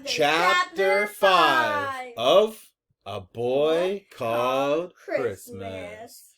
Chapter 5 of A Boy Called Christmas.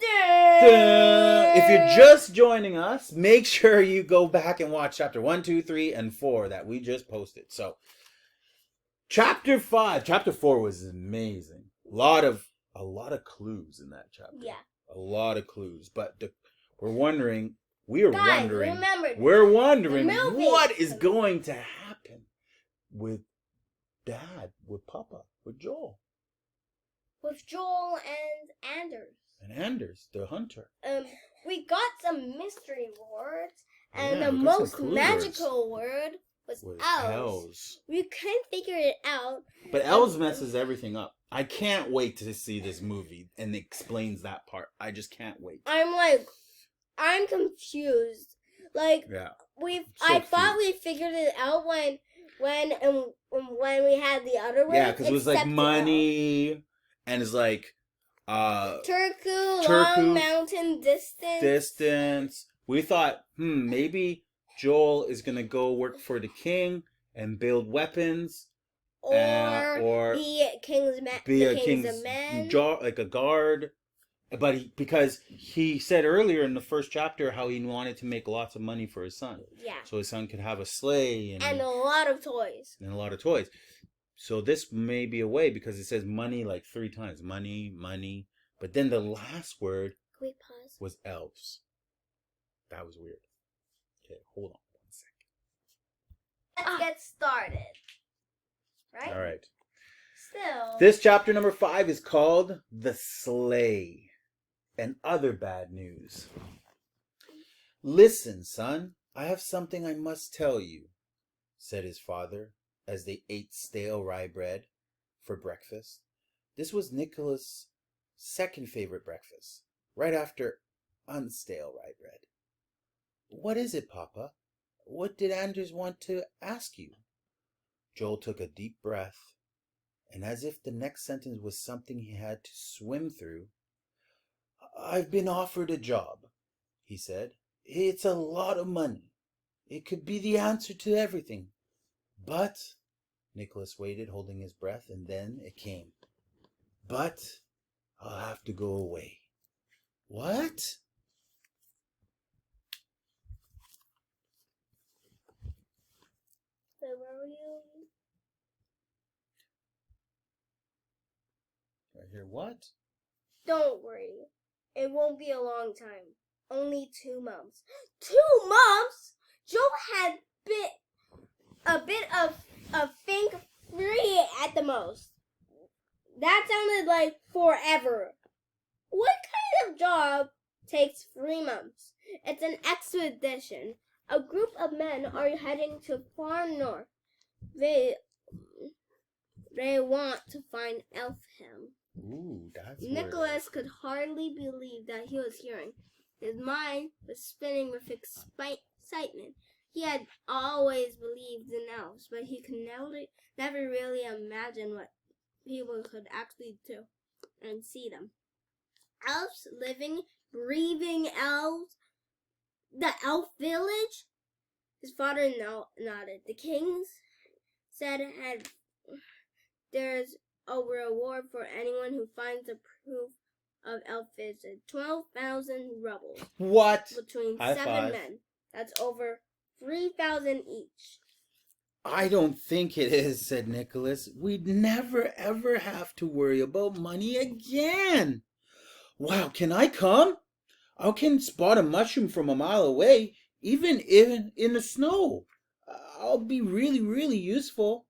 If you're just joining us, make sure you go back and watch chapter 1, 2, 3, and 4 that we just posted. So, chapter 5, chapter 4 was amazing. A lot of clues in that chapter. Yeah. A lot of clues. But we're wondering what is going to happen with Dad, with Papa, with Joel. With Joel and Anders. And Anders, the hunter. We got some mystery words, and the most magical word was elves. We couldn't figure it out. But elves messes everything up. I can't wait to see this movie and it explains that part. I just can't wait. I'm confused. I thought we figured it out when we had the other word. Yeah, because it was like money, and it's like Turku, long mountain distance. We thought, maybe Joel is gonna go work for the king and build weapons, or be a king's man, like a guard. But because he said earlier in the first chapter how he wanted to make lots of money for his son. Yeah. So his son could have a sleigh and a lot of toys. So this may be a way because it says money like 3 times. Money, money. But then the last word was elves. That was weird. Okay, hold on 1 second. Let's get started. Right? All right. Still. This chapter number 5 is called The Sleigh and Other Bad News. Listen, son, I have something I must tell you, said his father as they ate stale rye bread for breakfast. This was Nicholas' second favorite breakfast, right after unstale rye bread. What is it, Papa? What did Anders want to ask you? Joel took a deep breath, and as if the next sentence was something he had to swim through, I've been offered a job, he said. It's a lot of money. It could be the answer to everything. But, Nicholas waited, holding his breath, and then it came. But I'll have to go away. What? So where were you? I hear what? Don't worry. It won't be a long time. Only 2 months. 2 months? Joe had a bit of think free at the most. That sounded like forever. What kind of job takes 3 months? It's an expedition. A group of men are heading to far north. They want to find Elfhelm. Ooh, that's Nicholas could hardly believe that he was hearing. His mind was spinning with excitement. He had always believed in elves, but he could never really imagine what people could actually do and see them. Elves, living, breathing elves? The elf village? His father nodded. The kings said there's a reward for anyone who finds the proof of elf visit. 12,000 rubles. What? Between 7 men. That's over 3,000 each. I don't think it is, said Nicholas. We'd never ever have to worry about money again. Wow, can I come? I can spot a mushroom from a mile away, even in the snow. I'll be really, really useful.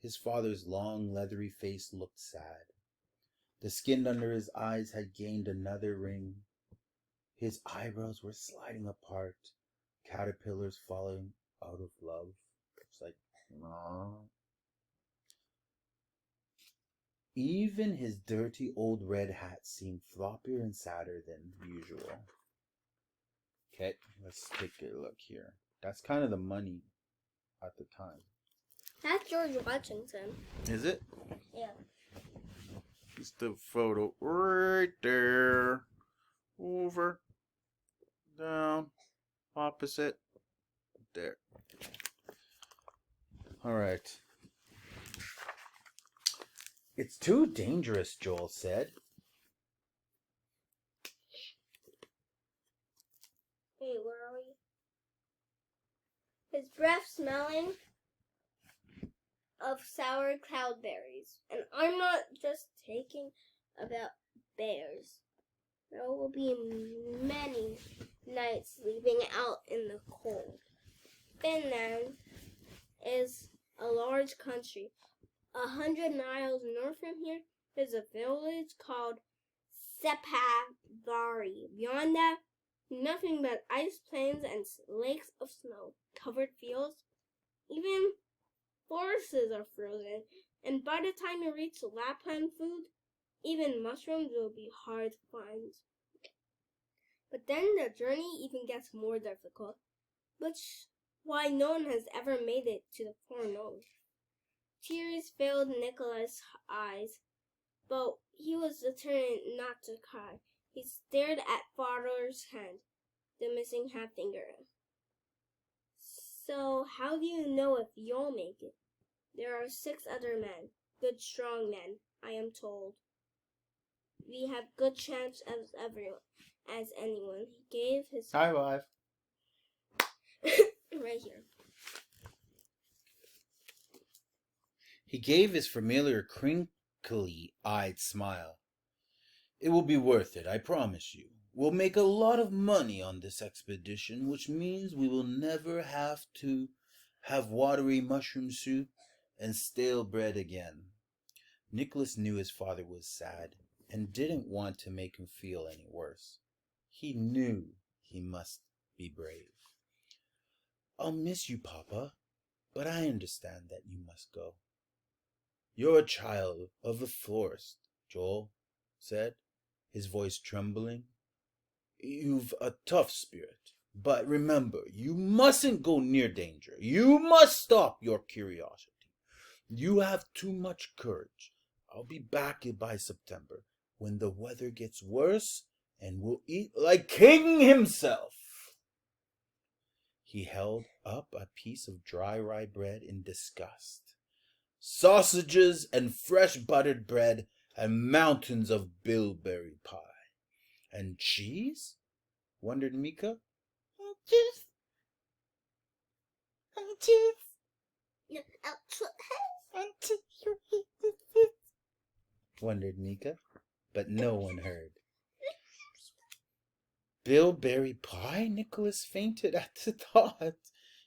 His father's long, leathery face looked sad. The skin under his eyes had gained another ring. His eyebrows were sliding apart, caterpillars falling out of love. It's like, aww. Even his dirty old red hat seemed floppier and sadder than usual. Okay, let's take a look here. That's kind of the money at the time. That's George Washington. Is it? Yeah. It's the photo right there. Over. Down. Opposite. There. All right. It's too dangerous, Joel said. Hey, where are we? His breath smelling of sour cloudberries. And I'm not just talking about bears. There will be many nights sleeping out in the cold. Finland is a large country. 100 miles north from here is a village called Sepavari. Beyond that, nothing but ice plains and lakes of snow-covered fields. Even forests are frozen, and by the time you reach Lapland food, even mushrooms will be hard to find. But then the journey even gets more difficult, which why no one has ever made it to the Polar North. Tears filled Nicholas' eyes, but he was determined not to cry. He stared at father's hand, the missing half finger. So how do you know if you'll make it? There are 6 other men, good strong men, I am told. We have good chance as anyone. He gave his High five. right here. He gave his familiar crinkly-eyed smile. It will be worth it, I promise you. We'll make a lot of money on this expedition, which means we will never have to have watery mushroom soup and stale bread again. Nicholas knew his father was sad and didn't want to make him feel any worse. He knew he must be brave. I'll miss you, Papa, but I understand that you must go. You're a child of the forest, Joel said, his voice trembling. You've a tough spirit, but remember, you mustn't go near danger. You must stop your curiosity. You have too much courage. I'll be back by September, when the weather gets worse, and we'll eat like King himself. He held up a piece of dry rye bread in disgust. Sausages and fresh buttered bread and mountains of bilberry pie. And cheese? Wondered Mika. Cheese. Cheese. Wondered Mika, but no one heard. Bilberry pie? Nicholas fainted at the thought.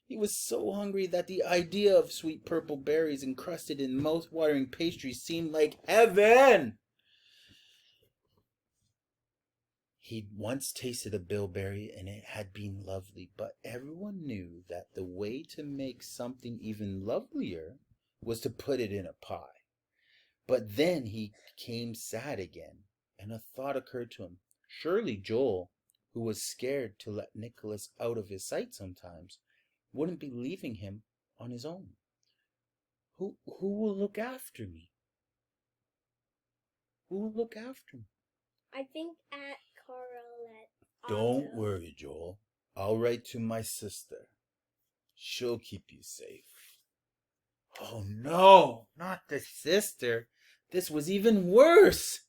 He was so hungry that the idea of sweet purple berries encrusted in mouth-watering pastry seemed like heaven. He'd once tasted a bilberry and it had been lovely, but everyone knew that the way to make something even lovelier was to put it in a pie. But then he became sad again, and a thought occurred to him. Surely Joel, who was scared to let Nicholas out of his sight sometimes, wouldn't be leaving him on his own. Who will look after me? Who will look after me? I think Aunt Carolette. Don't worry, Joel. I'll write to my sister. She'll keep you safe. Oh no, not the sister. This was even worse.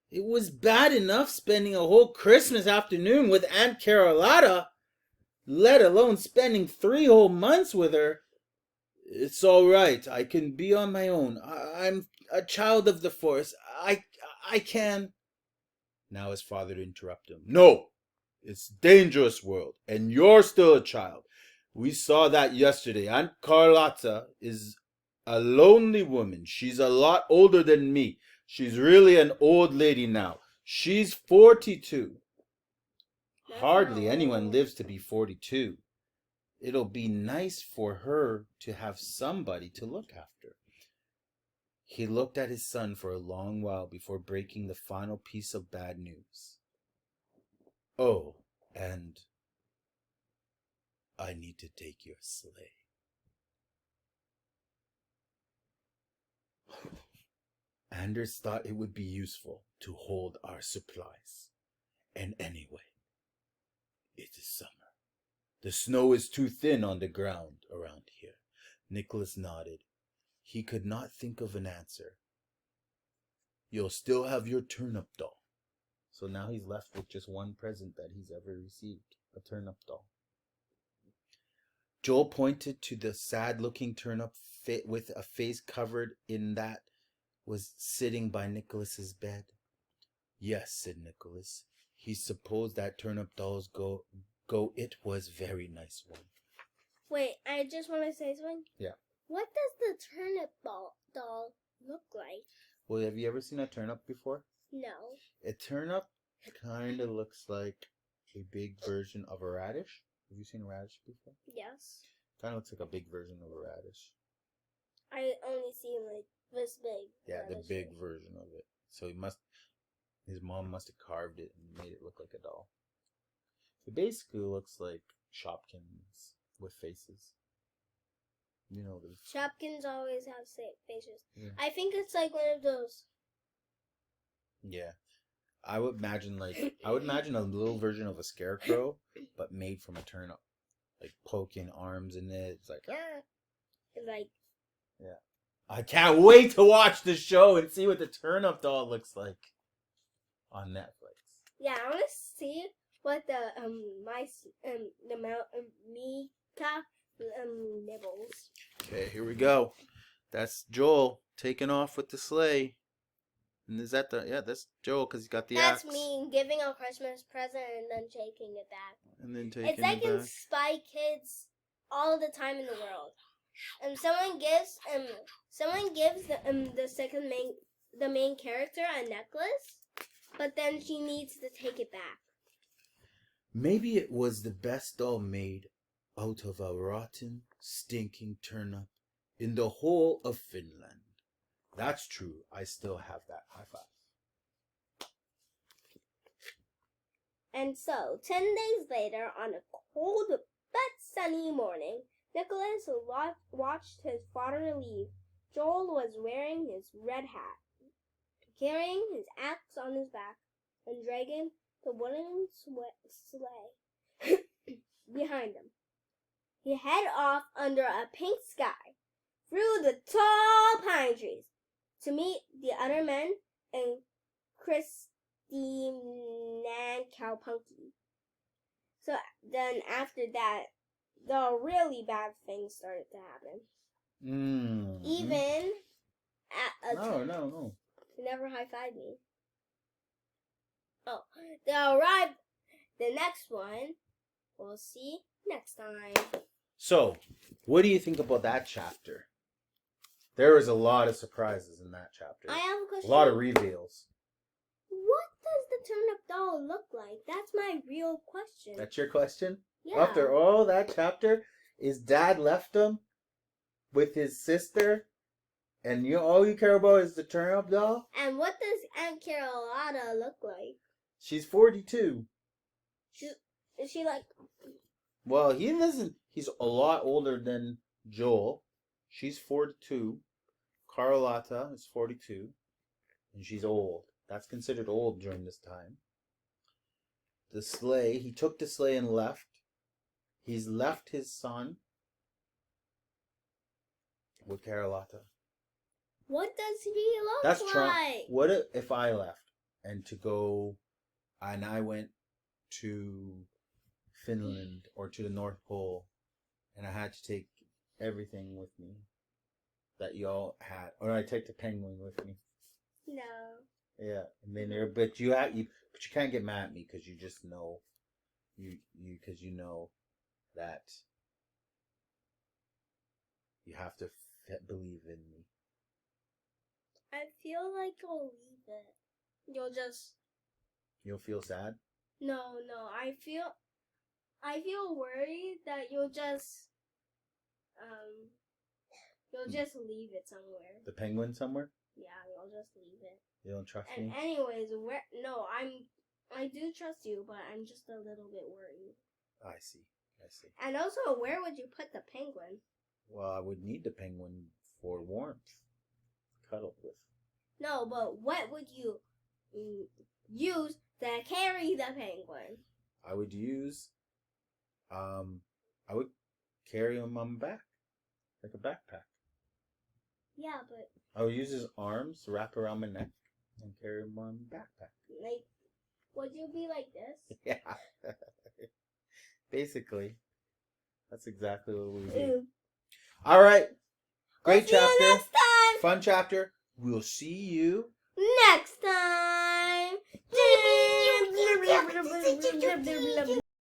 It was bad enough spending a whole Christmas afternoon with Aunt Carolata, let alone spending 3 whole months with her. It's all right. I can be on my own. I'm a child of the forest. I can. Now his father interrupted him. No, it's a dangerous world, and you're still a child. We saw that yesterday. Aunt Carlotta is a lonely woman. She's a lot older than me. She's really an old lady now. She's 42. Hardly anyone lives to be 42. It'll be nice for her to have somebody to look after. He looked at his son for a long while before breaking the final piece of bad news. Oh, and I need to take your sleigh. Anders thought it would be useful to hold our supplies. And anyway, it is summer. The snow is too thin on the ground around here. Nicholas nodded. He could not think of an answer. You'll still have your turnip doll. So now he's left with just one present that he's ever received, a turnip doll. Joel pointed to the sad-looking turnip with a face covered in that was sitting by Nicholas's bed. Yes, said Nicholas. He supposed that turnip dolls go. It was very nice one. Wait, I just want to say something. Yeah. What does the turnip doll look like? Well, have you ever seen a turnip before? No. A turnip kind of looks like a big version of a radish. Have you seen a radish before? Yes. Kind of looks like a big version of a radish. I only see like this big. Yeah, the radish. big version of it. So his mom must have carved it and made it look like a doll. It basically looks like Shopkins with faces. You know those. Shopkins always have faces. Yeah. I think it's like one of those. Yeah. I would imagine a little version of a scarecrow, but made from a turnip. Like poking arms in it. It's like, ah. Like. Yeah. I can't wait to watch the show and see what the turnip doll looks like on Netflix. Yeah, I want to see what the Mika nibbles. Okay, here we go. That's Joel taking off with the sleigh. And is that that's Joel because he got the axe. That's me giving a Christmas present and then taking it back. And then taking it's like it in back. Spy Kids all the time in the world. Someone gives the main character a necklace, but then she needs to take it back. Maybe it was the best doll made out of a rotten, stinking turnip in the whole of Finland. That's true. I still have that. High five. And so, 10 days later, on a cold but sunny morning, Nicholas watched his father leave. Joel was wearing his red hat, carrying his axe on his back, and dragging the wooden sleigh behind him. He headed off under a pink sky, through the tall pine trees, to meet the other men and Christine and Cowpunky. So then after that, the really bad things started to happen. Mm-hmm. Even at a No. You never high-fived me. Oh, they arrived. The next one, we'll see next time. So, what do you think about that chapter? There was a lot of surprises in that chapter. I have a question. A lot of reveals. What does the turnip doll look like? That's my real question. That's your question? Yeah. After all that chapter, his dad left him with his sister, and all you care about is the turnip doll? And what does Aunt Carlotta look like? She's 42. Is she like... Well, he's a lot older than Joel. She's 42. Carlotta is 42. And she's old. That's considered old during this time. The sleigh, he took the sleigh and left. He's left his son with Carlotta. What does he look like? What if I left and I went to Finland or to the North Pole and I had to take everything with me that y'all had, or I take the penguin with me? No. Yeah, and then but you can't get mad at me because you just know, because you know that you have to believe in me. I feel like I'll leave it. You'll feel sad? No. I feel worried that you'll just leave it somewhere. The penguin somewhere? Yeah, you'll just leave it. You don't trust and me? Anyways, I do trust you, but I'm just a little bit worried. I see. And also, where would you put the penguin? Well, I would need the penguin for warmth. Cuddle with. No, but what would you use to carry the penguin? I would use, I would carry him on my back. Like a backpack. Yeah, but I would use his arms to wrap around my neck and carry him on my backpack. like, would you be like this? Yeah. Basically, that's exactly what we do. All right. Great We'll see chapter. you next time. Fun chapter. We'll see you Next time.